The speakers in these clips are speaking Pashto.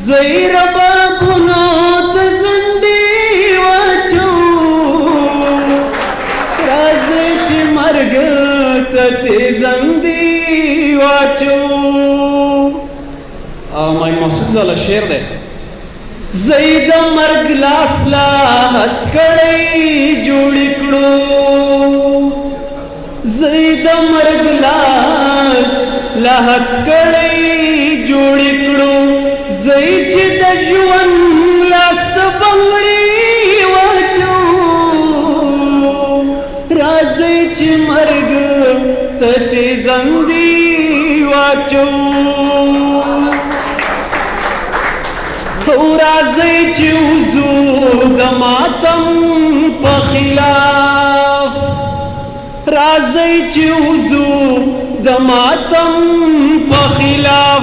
زیر بابونو تزنډي واچو راځي چې مرګ ته تزندي واچو. مای مسعود لاله شعر دی. زید مرګ لاس لا هتکړی جوړ کړو زید مرګ لاس لا هتکړی جوړ کړو زئی چې د ژوند لاس ته بنګړي واچو راځي چې مرګ ته تیزندي واچو راځي چې وزو د ماتم په خلاف راځي چې وزو د ماتم په خلاف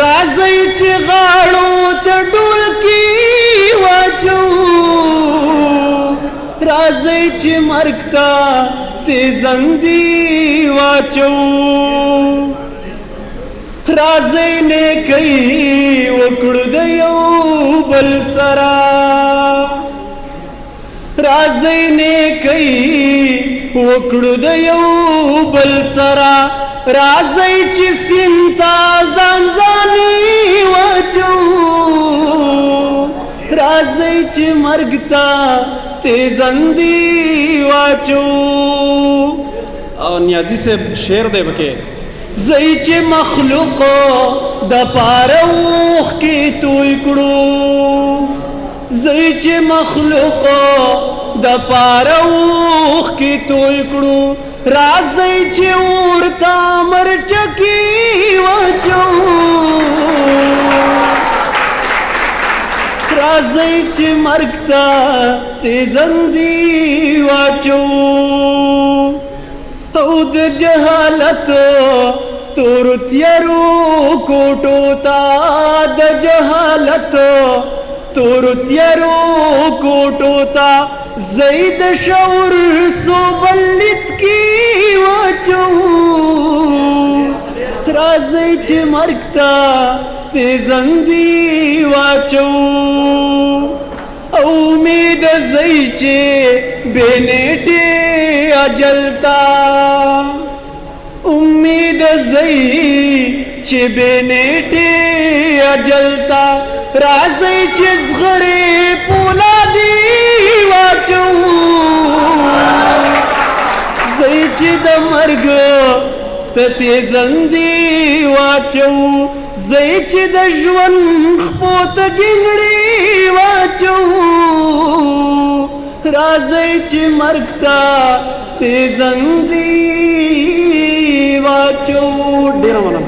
راځي چې غاړو ته ډولکی واچو راځي چې مرګ ته تیزندي واچو راځي نیکي وکړو د یو بل سره راځي نیکي وکړو د یو بل سره راځي چې سینتا ځان ځاني واچو راځي چې مرګ ته تیزندي واچو. او نیازی صاحب شعر دی پکې زئی چې مخلوق د پاره اوخ کې توی کړو زئی چې مخلوق د پاره اوخ کې توی کړو راځي چې ورته مرچکی واچو راځي چې مرګ ته تیزندي واچو او د جهالت تور تیارو کوټو تا د جهالت تور تیارو کوټو تا زید شعور سو بلت کی واچو راځي چې مرګ ته تیزندي واچو امید زئی چې بنټي اجلتا امید زئی چې بنټي اجلتا راځي چې زغره پولادي واچو زئی چې د مرګ ته تیزندي واچو زئی چې د ژوند خپو ته ګنګړي واچو راځي چې مرګ ته تیزندي واچو. ډیر مننه.